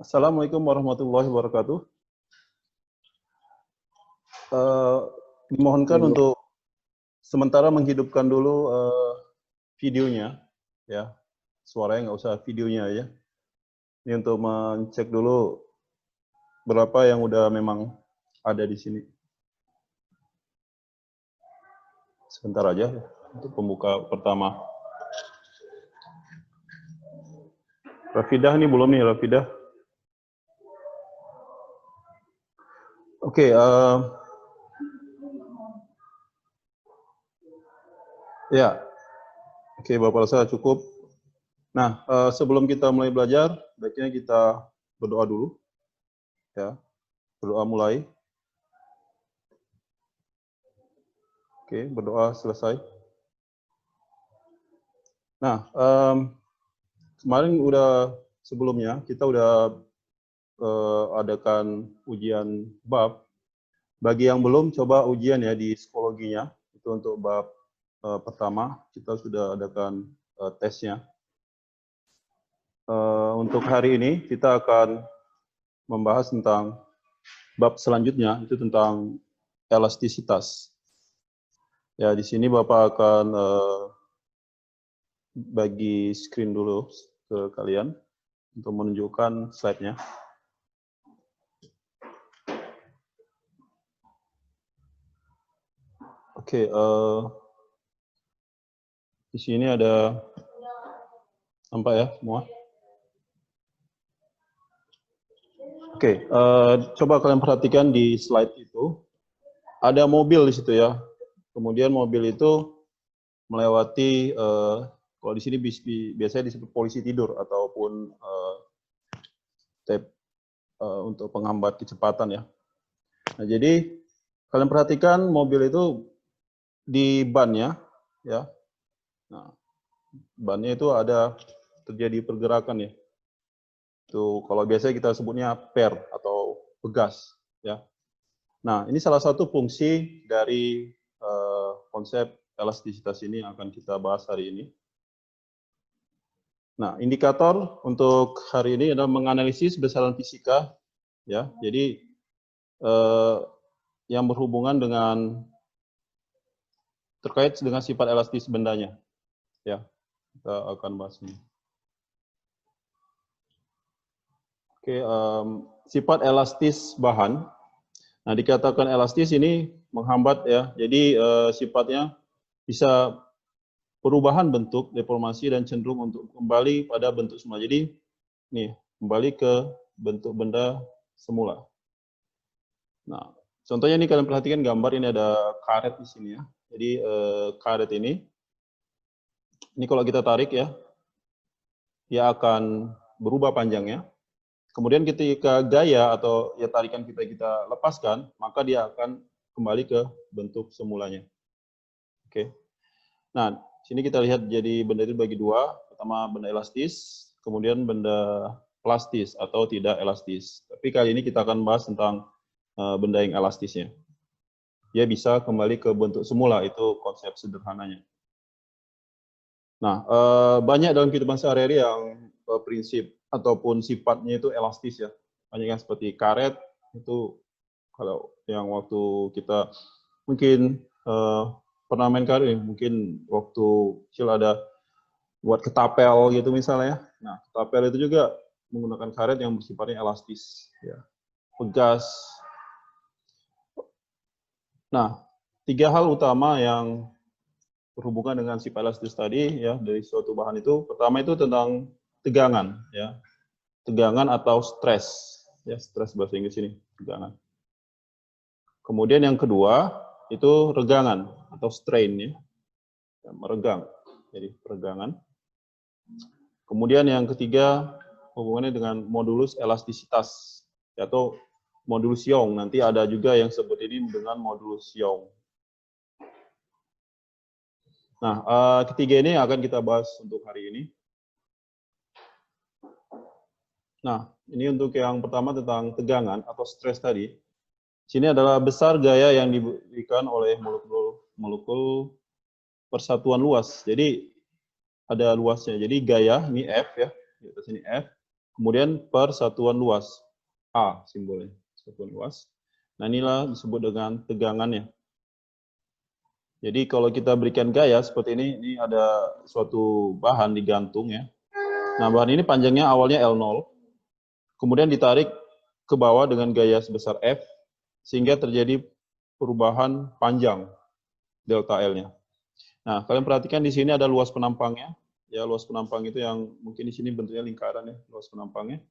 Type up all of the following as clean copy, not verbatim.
Assalamualaikum warahmatullahi wabarakatuh. Dimohonkan untuk sementara menghidupkan dulu videonya, ya. Suaranya nggak usah videonya ya. Ini untuk mencek dulu berapa yang udah memang ada di sini. Sebentar aja untuk pembuka pertama. Rafidah nih belum nih Rafidah. Oke, ya. Oke, Bapak rasa cukup. Nah, sebelum kita mulai belajar, baiknya kita berdoa dulu. Ya, berdoa mulai. Oke, berdoa selesai. Nah, kemarin sebelumnya kita udah adakan ujian bab. Bagi yang belum, coba ujian ya di psikologinya. Itu untuk bab pertama, kita sudah adakan tesnya. Untuk hari ini, kita akan membahas tentang bab selanjutnya, itu tentang elastisitas. Ya, di sini Bapak akan bagi screen dulu ke kalian untuk menunjukkan slide-nya. Oke, di sini ada nampak ya semua. Oke, coba kalian perhatikan di slide itu ada mobil di situ ya. Kemudian mobil itu melewati kalau di sini biasanya disebut polisi tidur ataupun tape untuk penghambat kecepatan ya. Nah, jadi kalian perhatikan mobil itu di bannya ya. Nah, bannya itu ada terjadi pergerakan ya. Itu kalau biasanya kita sebutnya per atau pegas ya. Nah, ini salah satu fungsi dari konsep elastisitas ini yang akan kita bahas hari ini. Nah, indikator untuk hari ini adalah menganalisis besaran fisika ya. Jadi yang berhubungan dengan terkait dengan sifat elastis bendanya ya. Kita akan bahas ini. Oke, sifat elastis bahan. Nah, dikatakan elastis ini menghambat ya. Jadi sifatnya bisa perubahan bentuk, deformasi dan cenderung untuk kembali pada bentuk semula. Jadi nih, kembali ke bentuk benda semula. Nah, contohnya ini kalian perhatikan gambar ini ada karet di sini ya. Jadi karet ini kalau kita tarik ya, dia akan berubah panjangnya. Kemudian ketika gaya atau ya tarikan kita lepaskan, maka dia akan kembali ke bentuk semulanya. Oke. Nah, sini kita lihat jadi benda itu bagi dua. Pertama benda elastis, kemudian benda plastis atau tidak elastis. Tapi kali ini kita akan bahas tentang benda yang elastisnya. Dia bisa kembali ke bentuk semula, itu konsep sederhananya. Nah, banyak dalam kehidupan sehari-hari yang prinsip ataupun sifatnya itu elastis ya. Banyak yang seperti karet, itu kalau yang waktu kita mungkin pernah main karet, mungkin waktu kecil ada buat ketapel gitu misalnya. Nah, ketapel itu juga menggunakan karet yang bersifatnya elastis, ya, pegas. Nah, tiga hal utama yang berhubungan dengan sifat elastis tadi ya dari suatu bahan itu. Pertama itu tentang tegangan ya. Tegangan atau stres ya, stres bahasa Inggris ini, tegangan. Kemudian yang kedua itu regangan atau strain ya. Meregang. Jadi peregangan. Kemudian yang ketiga hubungannya dengan modulus elastisitas atau modulus Young. Nanti ada juga yang sebut ini dengan modulus Young. Nah, ketiga ini akan kita bahas untuk hari ini. Nah, ini untuk yang pertama tentang tegangan atau stres tadi. Sini adalah besar gaya yang diberikan oleh molekul persatuan luas. Jadi ada luasnya. Jadi gaya ini F ya, di atas ini F. kemudian per satuan luas, A simbolnya, satuan luas. Nah, inilah disebut dengan tegangannya. Jadi kalau kita berikan gaya seperti ini ada suatu bahan digantung ya. Nah, bahan ini panjangnya awalnya L0, kemudian ditarik ke bawah dengan gaya sebesar F, sehingga terjadi perubahan panjang delta L-nya. Nah, kalian perhatikan di sini ada luas penampangnya. Ya, luas penampang itu yang mungkin di sini bentuknya lingkaran ya, luas penampangnya.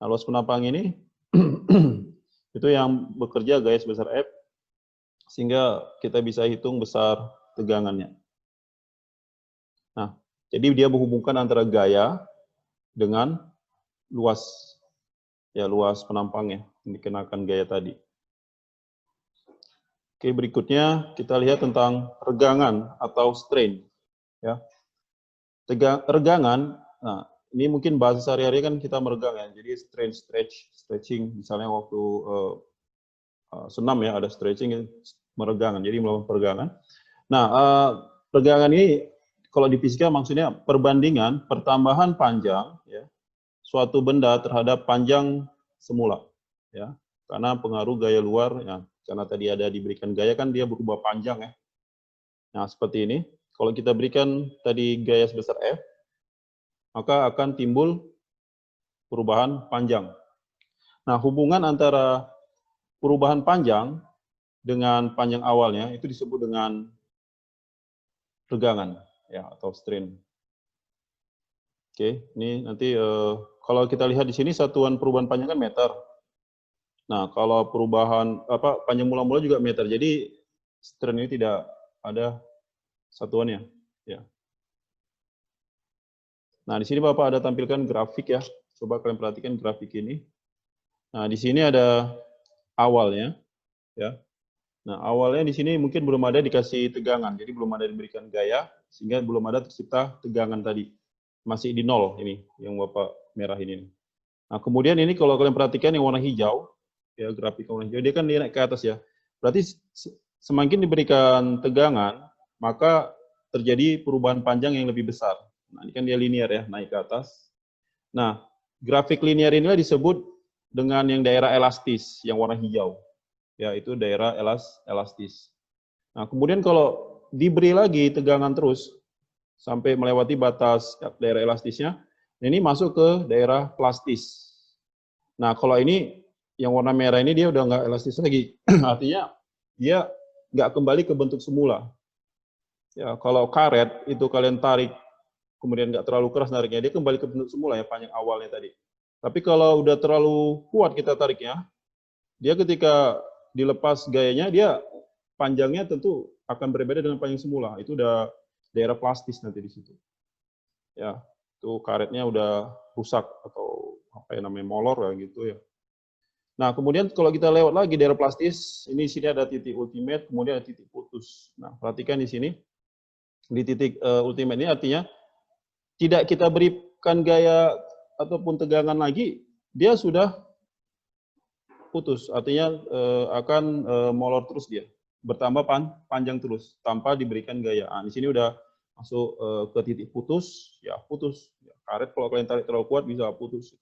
Nah, luas penampang ini itu yang bekerja gaya sebesar F, sehingga kita bisa hitung besar tegangannya. Nah, jadi dia menghubungkan antara gaya dengan luas, ya luas penampangnya yang dikenakan gaya tadi. Oke, berikutnya kita lihat tentang regangan atau strain. Ya, regangan. Nah, ini mungkin bahasa sehari-hari kan kita meregang ya. Jadi strain, stretching. Misalnya waktu senam ya ada stretching, meregangan. Jadi melakukan peregangan. Nah, peregangan ini kalau di fisika maksudnya perbandingan pertambahan panjang ya suatu benda terhadap panjang semula ya. Karena pengaruh gaya luar ya. Karena tadi ada diberikan gaya kan dia berubah panjang ya. Nah, seperti ini. Kalau kita berikan tadi gaya sebesar F, maka akan timbul perubahan panjang. Nah, hubungan antara perubahan panjang dengan panjang awalnya itu disebut dengan regangan ya atau strain. Oke, ini nanti kalau kita lihat di sini satuan perubahan panjang kan meter. Nah, kalau perubahan panjang mula-mula juga meter. Jadi strain ini tidak ada satuannya ya. Nah, di sini Bapak ada tampilkan grafik ya. Coba kalian perhatikan grafik ini. Nah, di sini ada awalnya ya. Nah, awalnya di sini mungkin belum ada dikasih tegangan. Jadi belum ada diberikan gaya sehingga belum ada tercipta tegangan tadi. Masih di nol ini yang Bapak merah ini. Nah, kemudian ini kalau kalian perhatikan yang warna hijau ya, grafik warna hijau dia kan dia naik ke atas ya. Berarti semakin diberikan tegangan, maka terjadi perubahan panjang yang lebih besar. Nah, ini kan dia linear ya, naik ke atas. Nah, grafik linear inilah disebut dengan yang daerah elastis, yang warna hijau. Ya, itu daerah elastis. Nah, kemudian kalau diberi lagi tegangan terus, sampai melewati batas daerah elastisnya, ini masuk ke daerah plastis. Nah, kalau ini, yang warna merah ini dia udah nggak elastis lagi. Artinya, dia nggak kembali ke bentuk semula. Ya, kalau karet itu kalian tarik kemudian nggak terlalu keras nariknya, dia kembali ke bentuk semula ya, panjang awalnya tadi. Tapi kalau udah terlalu kuat kita tariknya, dia ketika dilepas gayanya, dia panjangnya tentu akan berbeda dengan panjang semula. Itu udah daerah plastis nanti di situ. Ya, itu karetnya udah rusak atau apa yang namanya molor ya gitu ya. Nah, kemudian kalau kita lewat lagi daerah plastis, ini sini ada titik ultimate, kemudian ada titik putus. Nah, perhatikan di sini, di titik ultimate ini artinya tidak kita berikan gaya ataupun tegangan lagi, dia sudah putus. Artinya akan molor terus dia, bertambah panjang terus tanpa diberikan gaya. Nah, di sini udah masuk ke titik putus, ya putus. Ya, karet kalau kalian tarik terlalu kuat bisa putus.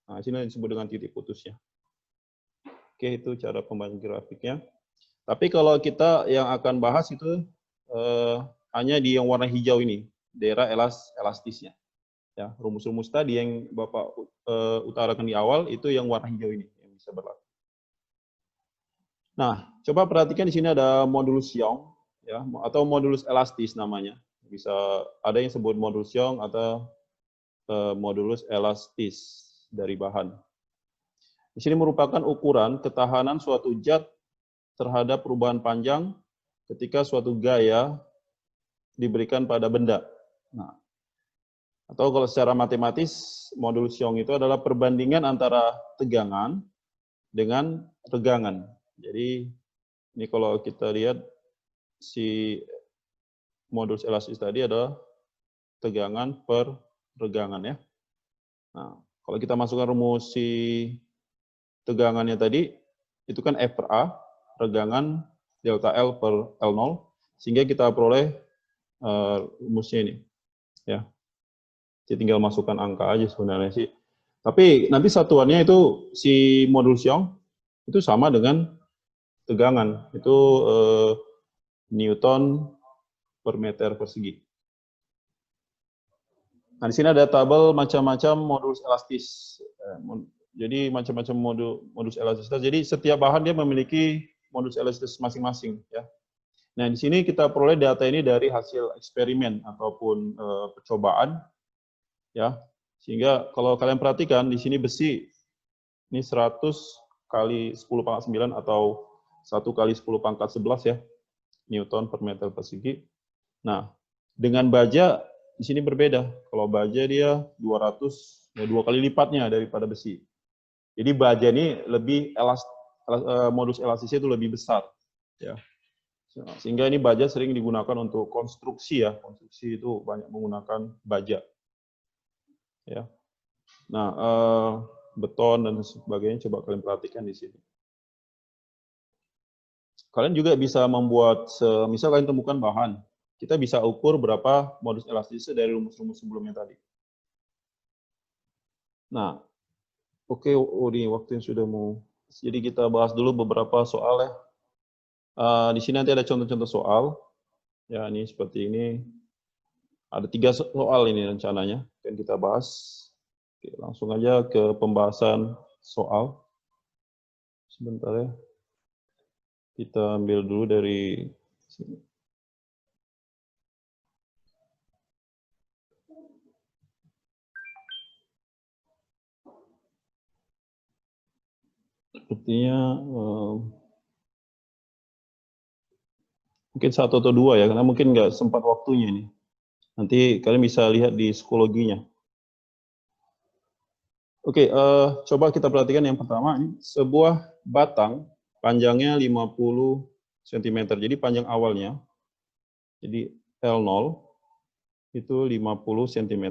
Nah, sini disebut dengan titik putusnya. Oke, itu cara pembagian grafiknya. Tapi kalau kita yang akan bahas itu hanya di yang warna hijau ini, daerah elastisnya. Ya, rumus-rumus tadi yang Bapak utarakan di awal itu yang warna hijau ini yang bisa berlaku. Nah, coba perhatikan di sini ada modulus Young ya, atau modulus elastis namanya. Bisa ada yang sebut modulus Young atau modulus elastis dari bahan. Di sini merupakan ukuran ketahanan suatu zat terhadap perubahan panjang ketika suatu gaya diberikan pada benda. Nah, atau kalau secara matematis, modulus Young itu adalah perbandingan antara tegangan dengan regangan. Jadi, ini kalau kita lihat, si modulus elastis tadi adalah tegangan per regangan ya. Nah, kalau kita masukkan rumus si tegangannya tadi, itu kan F per A, regangan delta L per L0, sehingga kita peroleh rumusnya ini. Ya. Jadi tinggal masukkan angka aja sebenarnya sih. Tapi nanti satuannya itu si modul Young itu sama dengan tegangan. Itu Newton per meter persegi. Nah, di sini ada tabel macam-macam modulus elastis. Jadi macam-macam modulus elastisitas. Jadi setiap bahan dia memiliki modulus elastis masing-masing, ya. Nah, di sini kita peroleh data ini dari hasil eksperimen ataupun percobaan, ya. Sehingga kalau kalian perhatikan di sini besi ini 100 kali 10 pangkat 9 atau 1 kali 10 pangkat 11 ya, Newton per meter persegi. Nah, dengan baja di sini berbeda. Kalau baja dia 200, ya 2 kali lipatnya daripada besi. Jadi baja ini lebih modus elastisnya itu lebih besar, ya. Sehingga ini baja sering digunakan untuk konstruksi ya. Konstruksi itu banyak menggunakan baja. Ya. Nah, beton dan sebagainya coba kalian perhatikan di sini. Kalian juga bisa membuat, misal kalian temukan bahan, kita bisa ukur berapa modus elastisnya dari rumus-rumus sebelumnya tadi. Nah, oke, ini waktu yang sudah mau. Jadi kita bahas dulu beberapa soal ya. Di sini nanti ada contoh-contoh soal. Ya, ini seperti ini. Ada 3 soal ini rencananya. Akan kita bahas. Oke, langsung aja ke pembahasan soal. Sebentar ya. Kita ambil dulu dari sini. Sepertinya mungkin 1 atau 2 ya, karena mungkin nggak sempat waktunya ini. Nanti kalian bisa lihat di psikologinya. Oke, coba kita perhatikan yang pertama, ini sebuah batang panjangnya 50 cm. Jadi panjang awalnya, jadi L0 itu 50 cm.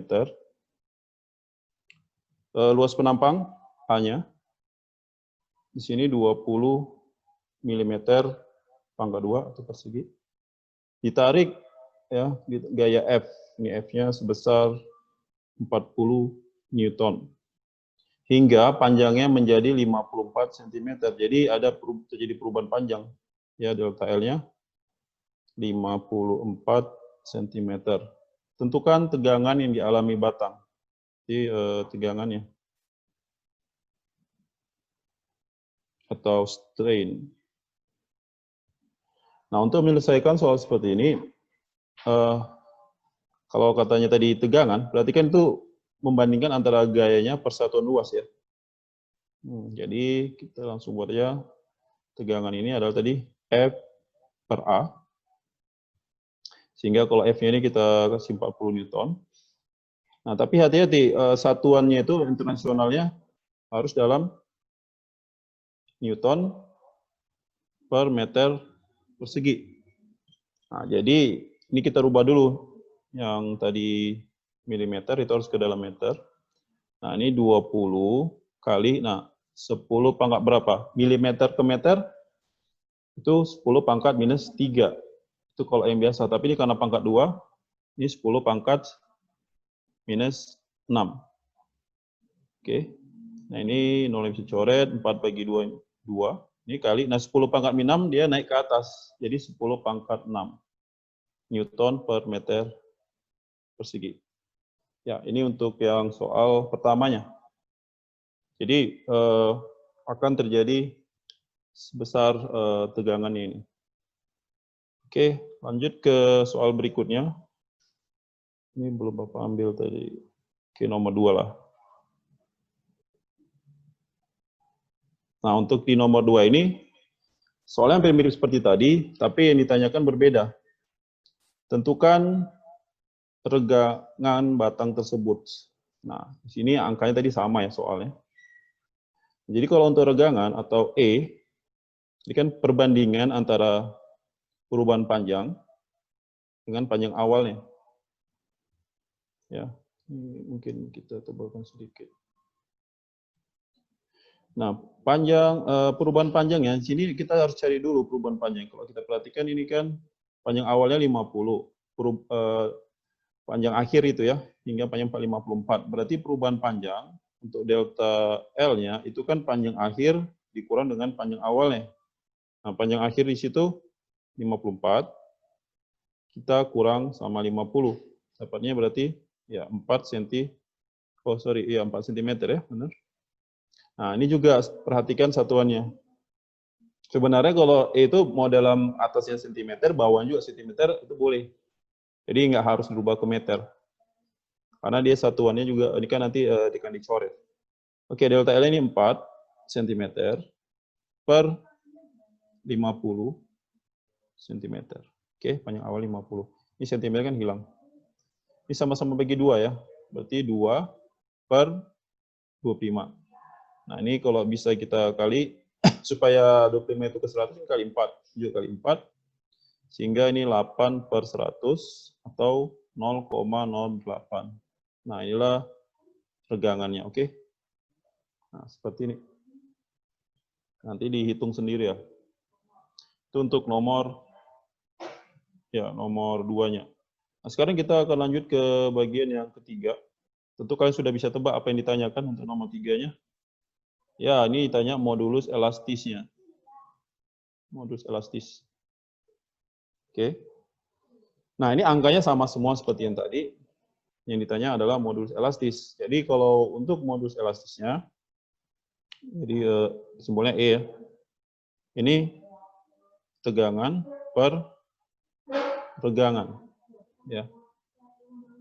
Luas penampang A-nya di sini 20 mm pangkat 2 atau persegi. Ditarik ya gaya F. Ini F-nya sebesar 40 Newton. Hingga panjangnya menjadi 54 cm. Jadi ada terjadi perubahan panjang. Ya, delta L-nya 54 cm. Tentukan tegangan yang dialami batang. Jadi tegangannya. Atau strain. Nah, untuk menyelesaikan soal seperti ini, kalau katanya tadi tegangan, berarti kan itu membandingkan antara gayanya persatuan luas ya. Jadi kita langsung buat aja tegangan ini adalah tadi F per A. Sehingga kalau F-nya ini kita kasih 40 Newton. Nah, tapi hati-hati, satuannya itu internasionalnya harus dalam Newton per meter persegi. Nah, jadi ini kita rubah dulu. Yang tadi milimeter itu harus ke dalam meter. Nah, ini 20 kali, nah 10 pangkat berapa? Milimeter ke meter, itu 10 pangkat minus 3. Itu kalau yang biasa. Tapi ini karena pangkat 2, ini 10 pangkat minus 6. Oke. Nah, ini 0 bisa coret, 4 bagi 2, 2. Ini kali, nah 10 pangkat min 6 dia naik ke atas. Jadi 10 pangkat 6 Newton per meter persegi. Ya, ini untuk yang soal pertamanya. Jadi akan terjadi sebesar tegangan ini. Oke, lanjut ke soal berikutnya. Ini belum Bapak ambil tadi. Oke, nomor 2 lah. Nah, untuk di nomor 2 ini, soalnya hampir mirip seperti tadi, tapi yang ditanyakan berbeda. Tentukan tegangan batang tersebut. Nah, di sini angkanya tadi sama ya soalnya. Jadi kalau untuk regangan atau E, ini kan perbandingan antara perubahan panjang dengan panjang awalnya. Ya, ini mungkin kita tebalkan sedikit. Nah, panjang perubahan panjangnya, di sini kita harus cari dulu perubahan panjang. Kalau kita perhatikan ini kan panjang awalnya 50, panjang akhir itu ya, hingga panjang 54. Berarti perubahan panjang untuk delta L-nya itu kan panjang akhir dikurang dengan panjang awalnya. Nah, panjang akhir di situ 54, kita kurang sama 50. Dapatnya berarti ya 4 cm. Oh, sorry, iya 4 cm ya, benar. Nah, ini juga perhatikan satuannya. Sebenarnya kalau itu mau dalam atasnya sentimeter, bawahnya juga sentimeter, itu boleh. Jadi nggak harus berubah ke meter. Karena dia satuannya juga, ini kan nanti akan dicoret. Oke, delta L ini 4 cm per 50 cm. Oke, panjang awal 50. Ini cm kan hilang. Ini sama-sama bagi 2 ya. Berarti 2 per 25. Nah, ini kalau bisa kita kali, supaya 25 itu ke 100, kali 4. 7 kali 4. Sehingga ini 8 per 100 atau 0,08. Nah, inilah regangannya, oke? Nah, seperti ini. Nanti dihitung sendiri ya. Itu untuk nomor 2-nya. Nah, sekarang kita akan lanjut ke bagian yang ketiga. Tentu kalian sudah bisa tebak apa yang ditanyakan untuk nomor 3-nya. Ya, ini ditanya modulus elastisnya. Modulus elastis. Oke. Nah, ini angkanya sama semua seperti yang tadi. Yang ditanya adalah modulus elastis. Jadi kalau untuk modulus elastisnya, jadi simbolnya E ya. Ini tegangan per regangan. Ya.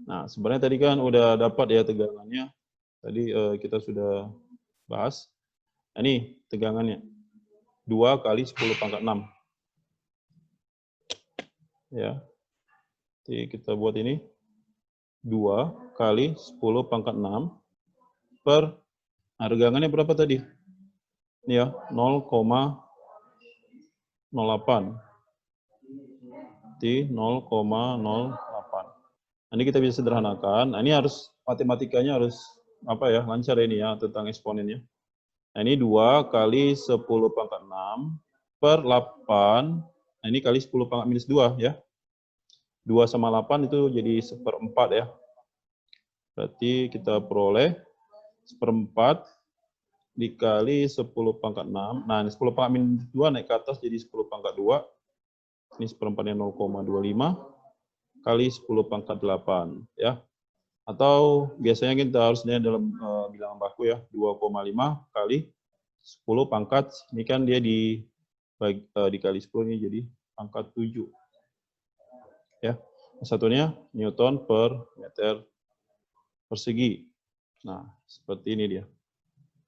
Nah, sebenarnya tadi kan udah dapat ya tegangannya. Tadi kita sudah bahas. Nah, ini tegangannya. 2 kali 10 pangkat 6. Ya. Jadi kita buat ini. 2 kali 10 pangkat 6 per, nah regangannya berapa tadi? Ini ya, 0,08. Jadi 0,08. Nanti kita bisa sederhanakan. Nah, ini harus matematikanya harus apa ya, lancar ini ya tentang eksponennya. Nah, ini 2 kali 10 pangkat 6 per 8. Nah, ini kali 10 pangkat minus 2 ya. 2 sama 8 itu jadi 1/4 ya. Berarti kita peroleh 1/4 dikali 10 pangkat 6. Nah, ini 10 pangkat minus 2 naik ke atas jadi 10 pangkat 2. Ini 1/4-nya 0,25 kali 10 pangkat 8 ya. Atau biasanya kita harusnya dalam bilangan baku ya, 2,5 kali 10 pangkat, ini kan dia dikali 10 ini jadi pangkat 7. Ya. Satunya Newton per meter persegi. Nah, seperti ini dia.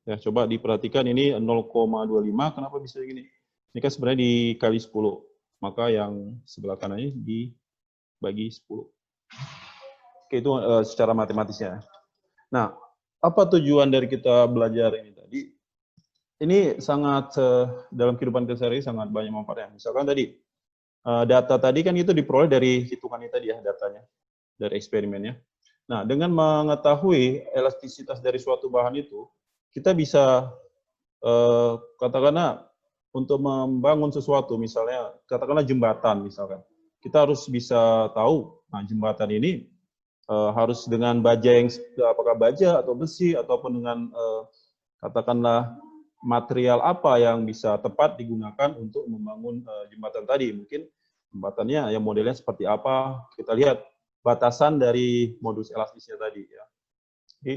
Ya, coba diperhatikan ini 0,25, kenapa bisa begini? Ini kan sebenarnya dikali 10, maka yang sebelah kanannya dibagi 10. Oke, itu secara matematisnya. Nah, apa tujuan dari kita belajar ini tadi? Ini sangat dalam kehidupan kita sehari sangat banyak manfaatnya. Misalkan tadi data tadi kan itu diperoleh dari hitungannya tadi ya, datanya dari eksperimennya. Nah, dengan mengetahui elastisitas dari suatu bahan itu, kita bisa katakanlah untuk membangun sesuatu, misalnya katakanlah jembatan misalkan, kita harus bisa tahu, nah jembatan ini harus dengan baja yang apakah baja atau besi ataupun dengan katakanlah material apa yang bisa tepat digunakan untuk membangun jembatan tadi. Mungkin jembatannya yang modelnya seperti apa, kita lihat batasan dari modulus elastisnya tadi ya. Jadi,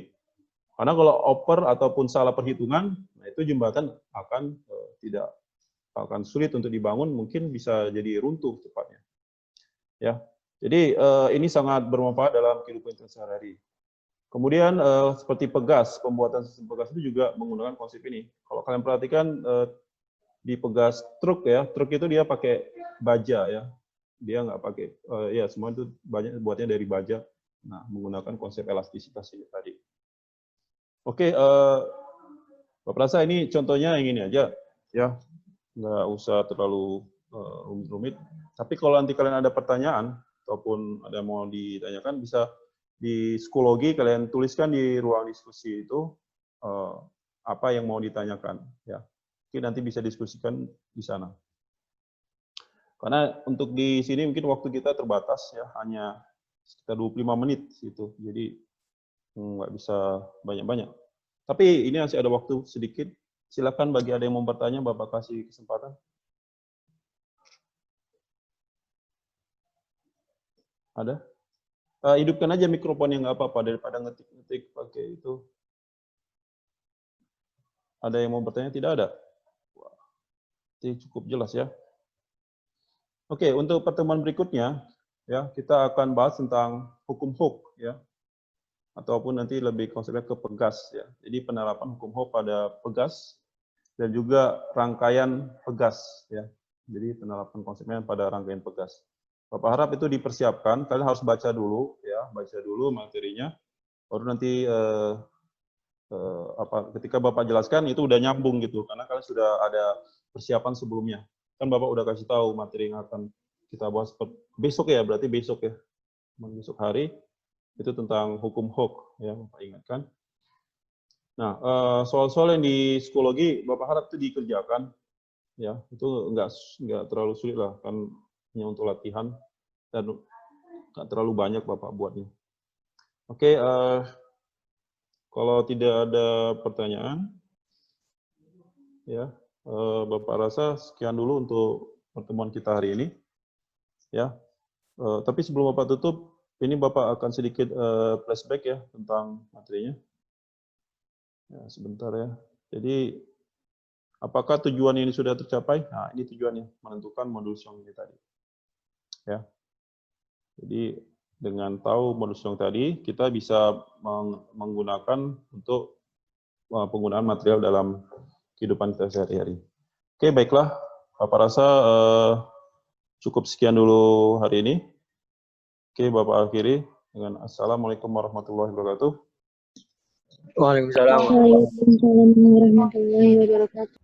karena kalau oper ataupun salah perhitungan, nah itu jembatan akan tidak akan sulit untuk dibangun, mungkin bisa jadi runtuh tepatnya. Ya. Jadi ini sangat bermanfaat dalam kehidupan kita sehari-hari. Kemudian seperti pegas, pembuatan sistem pegas itu juga menggunakan konsep ini. Kalau kalian perhatikan di pegas truk ya, truk itu dia pakai baja ya, dia nggak pakai, ya semua itu banyak buatnya dari baja. Nah, menggunakan konsep elastisitas ini tadi. Oke, Bapak rasa ini contohnya yang ini aja, ya, nggak usah terlalu rumit-rumit. Tapi kalau nanti kalian ada pertanyaan ataupun ada yang mau ditanyakan, bisa di psikologi kalian tuliskan di ruang diskusi itu apa yang mau ditanyakan, ya. Mungkin nanti bisa diskusikan di sana. Karena untuk di sini mungkin waktu kita terbatas ya, hanya sekitar 25 menit gitu. Jadi nggak bisa banyak-banyak. Tapi ini masih ada waktu sedikit. Silakan bagi ada yang mau bertanya, Bapak kasih kesempatan. Ada? Hidupkan aja mikrofonnya, nggak apa-apa, daripada ngetik-ngetik pakai itu. Ada yang mau bertanya? Tidak ada? Wah, ini cukup jelas ya. Oke, untuk pertemuan berikutnya, ya kita akan bahas tentang hukum HOK, ya, ataupun nanti lebih konsepnya ke pegas, ya. Jadi penerapan hukum HOK pada pegas dan juga rangkaian pegas, ya. Jadi penerapan konsepnya pada rangkaian pegas. Bapak harap itu dipersiapkan. Kalian harus baca dulu, ya, baca dulu materinya. Baru nanti ketika Bapak jelaskan itu udah nyambung gitu, karena kalian sudah ada persiapan sebelumnya. Kan Bapak udah kasih tahu materi yang akan kita bahas besok ya, berarti besok ya, besok hari itu tentang hukum HOK ya, Bapak ingatkan. Nah, soal-soal yang di psikologi Bapak harap itu dikerjakan ya, itu nggak terlalu sulit lah, kan hanya untuk latihan dan nggak terlalu banyak Bapak buatnya. Oke, kalau tidak ada pertanyaan, ya, Bapak rasa sekian dulu untuk pertemuan kita hari ini. Ya, tapi sebelum Bapak tutup, ini Bapak akan sedikit flashback ya tentang materinya. Ya, sebentar ya. Jadi, apakah tujuan ini sudah tercapai? Nah, ini tujuannya, menentukan modul Xiong ini tadi. Ya. Jadi, dengan tahu modul Xiong tadi, kita bisa menggunakan untuk penggunaan material dalam kehidupan kita sehari-hari. Oke, baiklah. Bapak rasa cukup sekian dulu hari ini. Oke, Bapak akhiri dengan Assalamualaikum warahmatullahi wabarakatuh. Waalaikumsalam. Waalaikumsalam warahmatullahi wabarakatuh.